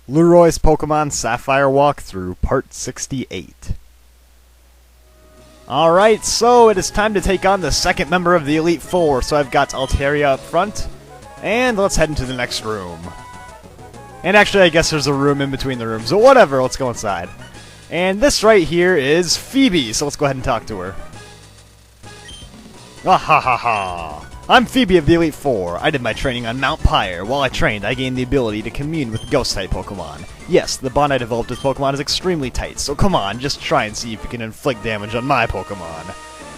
Leroy's Pokemon Sapphire Walkthrough, Part 68. Alright, so it is time to take on the second member of the Elite Four. So I've got Altaria up front, and let's head into the next room. And actually, I guess there's a room in between the rooms, but whatever, let's go inside. And this right here is Phoebe, so let's go ahead and talk to her. Ah ha ha ha! I'm Phoebe of the Elite Four. I did my training on Mount Pyre. While I trained, I gained the ability to commune with Ghost-type Pokemon. Yes, the bond I developed with Pokemon is extremely tight, so come on, just try and see if you can inflict damage on my Pokemon.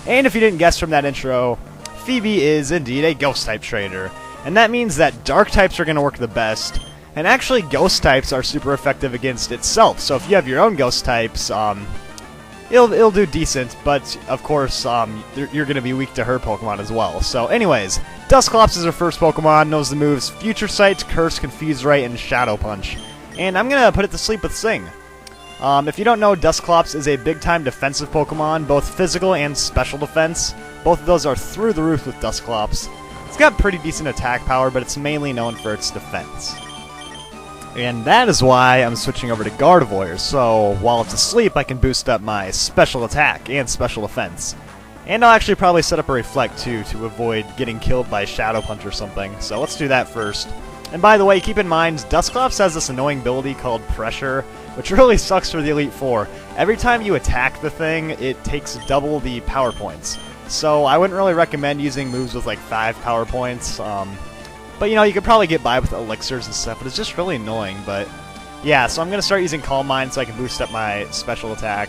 And if you didn't guess from that intro, Phoebe is indeed a Ghost-type trainer. And that means that Dark types are going to work the best, and actually Ghost types are super effective against itself. So if you have your own Ghost types, it'll do decent, but of course, you're going to be weak to her Pokemon as well. So anyways, Dusclops is her first Pokemon, knows the moves Future Sight, Curse, Confuse Ray, and Shadow Punch. And I'm going to put it to sleep with Sing. If you don't know, Dusclops is a big-time defensive Pokemon, both physical and special defense. Both of those are through the roof with Dusclops. It's got pretty decent attack power, but it's mainly known for its defense. And that is why I'm switching over to Gardevoir, so while it's asleep I can boost up my special attack and special defense. And I'll actually probably set up a Reflect too to avoid getting killed by Shadow Punch or something, so let's do that first. And by the way, keep in mind, Dusclops has this annoying ability called Pressure, which really sucks for the Elite Four. Every time you attack the thing, it takes double the power points. So I wouldn't really recommend using moves with like 5 power points. But, you know, you could probably get by with elixirs and stuff, but it's just really annoying. But, yeah, so I'm going to start using Calm Mind so I can boost up my special attack.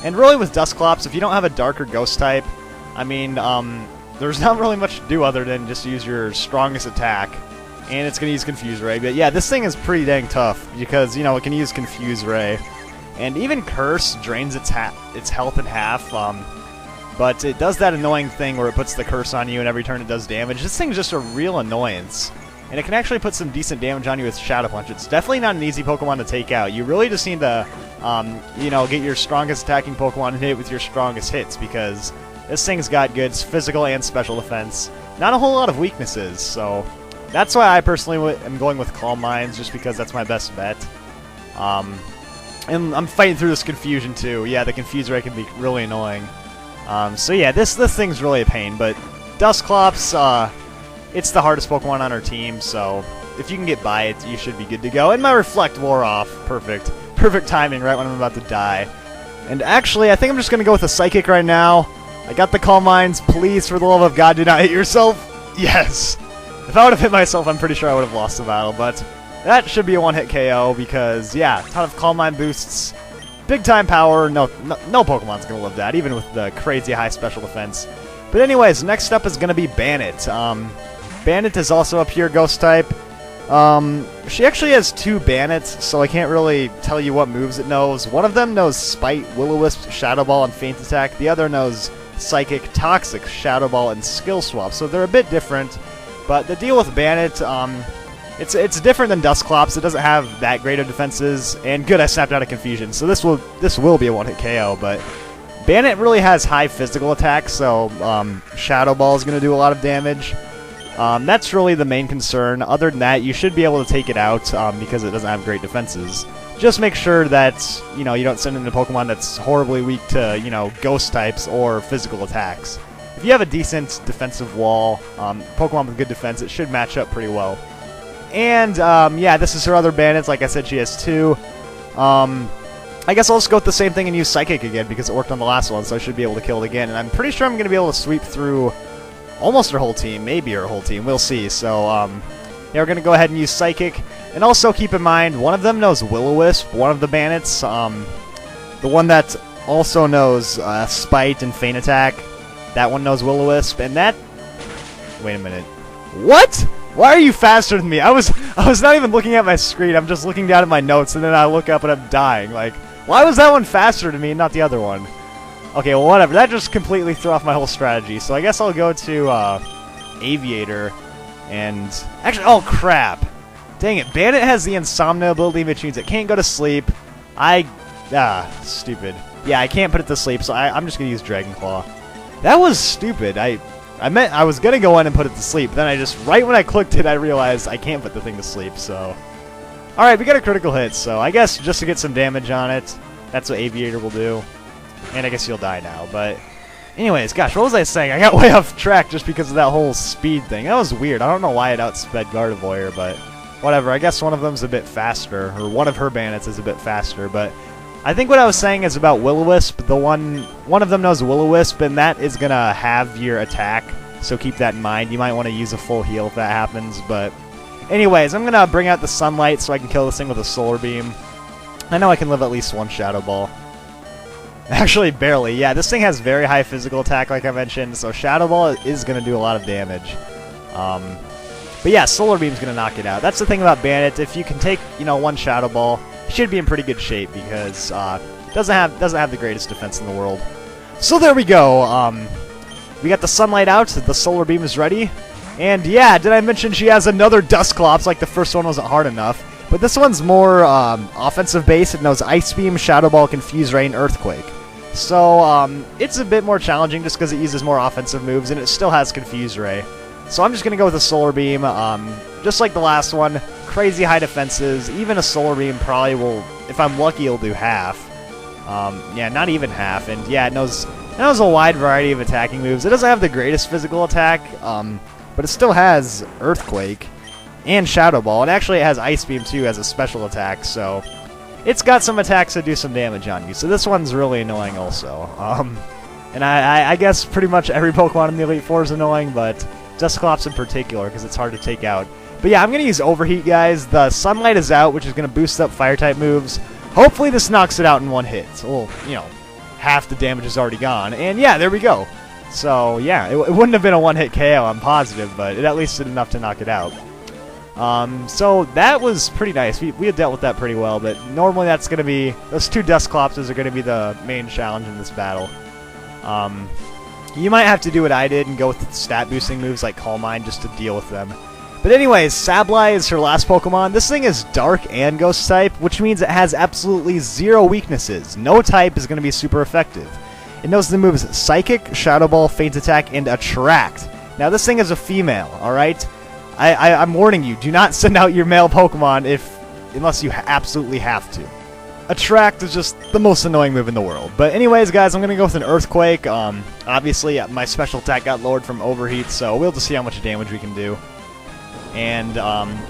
And really with Dusclops, if you don't have a Dark or Ghost type, I mean, there's not really much to do other than just use your strongest attack. And it's going to use Confuse Ray. But, yeah, this thing is pretty dang tough because, you know, it can use Confuse Ray. And even Curse drains its health in half. But it does that annoying thing where it puts the curse on you and every turn it does damage. This thing's just a real annoyance. And it can actually put some decent damage on you with Shadow Punch. It's definitely not an easy Pokemon to take out. You really just need to, you know, get your strongest attacking Pokemon and hit it with your strongest hits, because this thing's got good physical and special defense. Not a whole lot of weaknesses, so that's why I personally am going with Calm Minds, just because that's my best bet. And I'm fighting through this confusion too. Yeah, the Confuse Ray can be really annoying. So yeah, this thing's really a pain, but Dusclops, it's the hardest Pokemon on our team, so if you can get by it, you should be good to go. And my Reflect wore off. Perfect. Perfect timing right when I'm about to die. And actually, I think I'm just going to go with a Psychic right now. I got the Calm Minds. Please, for the love of God, do not hit yourself. Yes! If I would have hit myself, I'm pretty sure I would have lost the battle, but that should be a one-hit KO because, yeah, a ton of Calm Mind boosts. Big time power, no Pokemon's gonna live that, even with the crazy high special defense. But anyways, next up is gonna be Bandit. Bandit is also a pure Ghost type. She actually has 2 Bandits, so I can't really tell you what moves it knows. One of them knows Spite, Will-O-Wisp, Shadow Ball, and Feint Attack. The other knows Psychic, Toxic, Shadow Ball, and Skill Swap. So they're a bit different. But the deal with Bandit, It's different than Dusclops. It doesn't have that great of defenses, and good, I snapped out of Confusion. So this will be a one-hit KO, but Bandit really has high physical attack, so Shadow Ball is going to do a lot of damage. That's really the main concern. Other than that, you should be able to take it out because it doesn't have great defenses. Just make sure that you don't send in a Pokemon that's horribly weak to Ghost types or physical attacks. If you have a decent defensive wall, Pokemon with good defense, it should match up pretty well. And, yeah, this is her other Bandits. Like I said, she has 2. I guess I'll just go with the same thing and use Psychic again because it worked on the last one, so I should be able to kill it again. And I'm pretty sure I'm going to be able to sweep through almost her whole team, maybe her whole team. We'll see. So, yeah, we're going to go ahead and use Psychic. And also keep in mind, one of them knows Will-O-Wisp, one of the Bandits. The one that also knows Spite and Feint Attack, that one knows Will-O-Wisp. And that... Wait a minute. What?! Why are you faster than me? I was not even looking at my screen. I'm just looking down at my notes, and then I look up and I'm dying. Like, why was that one faster to me and not the other one? Okay, well, whatever. That just completely threw off my whole strategy. So I guess I'll go to Aviator. And actually, oh crap! Dang it! Bandit has the Insomnia ability, which means it can't go to sleep. Stupid. Yeah, I can't put it to sleep, so I'm just gonna use Dragon Claw. That was stupid. I was gonna go in and put it to sleep, then right when I clicked it, I realized I can't put the thing to sleep, so... Alright, we got a critical hit, so I guess just to get some damage on it, that's what Aviator will do. And I guess you'll die now, but... Anyways, gosh, what was I saying? I got way off track just because of that whole speed thing. That was weird. I don't know why it outsped Gardevoir, but... Whatever, I guess one of them's a bit faster, or one of her bandits is a bit faster, but... I think what I was saying is about Will-O-Wisp. One of them knows Will-O-Wisp, and that is gonna have your attack, so keep that in mind. You might want to use a full heal if that happens, but... Anyways, I'm gonna bring out the Sunlight so I can kill this thing with a Solar Beam. I know I can live at least one Shadow Ball. Actually, barely. Yeah, this thing has very high physical attack, like I mentioned, so Shadow Ball is going to do a lot of damage. But yeah, Solar Beam's going to knock it out. That's the thing about Bandit. If you can take, one Shadow Ball, you should be in pretty good shape because doesn't have the greatest defense in the world. So there we go. We got the Sunlight out. The Solar Beam is ready. And yeah, did I mention she has another Dusclops? Like the first one wasn't hard enough. But this one's more offensive based. It knows Ice Beam, Shadow Ball, Confuse Ray, and Earthquake. So it's a bit more challenging just because it uses more offensive moves, and it still has Confuse Ray. So I'm just going to go with a Solar Beam. Just like the last one, crazy high defenses. Even a Solar Beam probably will, if I'm lucky, it'll do half. Yeah, not even half. And yeah, it knows a wide variety of attacking moves. It doesn't have the greatest physical attack, but it still has Earthquake and Shadow Ball. And actually it has Ice Beam too as a special attack, so it's got some attacks that do some damage on you. So this one's really annoying also. And I guess pretty much every Pokemon in the Elite Four is annoying, but Dusclops in particular because it's hard to take out. But yeah, I'm going to use Overheat, guys. The Sunlight is out, which is going to boost up Fire-type moves. Hopefully this knocks it out in one hit. Well, half the damage is already gone. And yeah, there we go. So yeah, it wouldn't have been a one-hit KO, I'm positive, but it at least did enough to knock it out. So that was pretty nice. We had dealt with that pretty well, but normally that's going to be... Those two Dusclopses are going to be the main challenge in this battle. You might have to do what I did and go with stat boosting moves like Calm Mind just to deal with them. But anyways, Sableye is her last Pokemon. This thing is Dark and Ghost type, which means it has absolutely zero weaknesses. No type is going to be super effective. It knows the moves Psychic, Shadow Ball, Feint Attack, and Attract. Now this thing is a female, alright? I'm warning you, do not send out your male Pokemon unless you absolutely have to. Attract is just the most annoying move in the world. But anyways, guys, I'm going to go with an Earthquake. Obviously, my special attack got lowered from Overheat, so we'll just see how much damage we can do. And,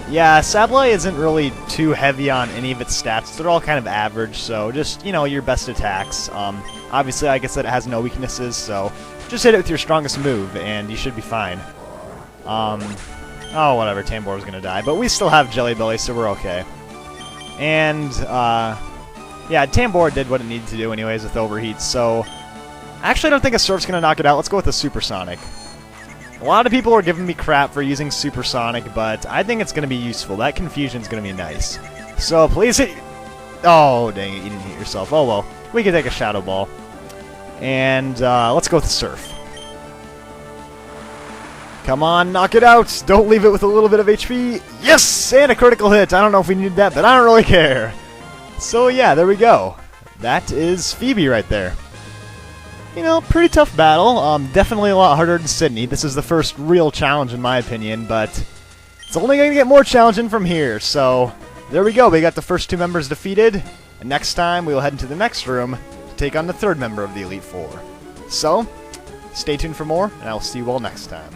yeah, Sableye isn't really too heavy on any of its stats. They're all kind of average, so just, your best attacks. Obviously, like I said, it has no weaknesses, so just hit it with your strongest move, and you should be fine. Oh, whatever, Tambor was going to die. But we still have Jelly Belly, so we're okay. And, yeah, Tambor did what it needed to do anyways with Overheat, so... Actually, I don't think a Surf's going to knock it out. Let's go with a Supersonic. A lot of people are giving me crap for using Supersonic, but I think it's going to be useful. That confusion's going to be nice. So, please hit... Oh, dang it, you didn't hit yourself. Oh, well. We can take a Shadow Ball. And, let's go with the Surf. Come on, knock it out! Don't leave it with a little bit of HP! Yes! And a critical hit! I don't know if we needed that, but I don't really care. So yeah, there we go. That is Phoebe right there. Pretty tough battle. Definitely a lot harder than Sydney. This is the first real challenge in my opinion, but it's only going to get more challenging from here. So there we go. We got the first two members defeated, and next time we will head into the next room to take on the third member of the Elite Four. So, stay tuned for more, and I will see you all next time.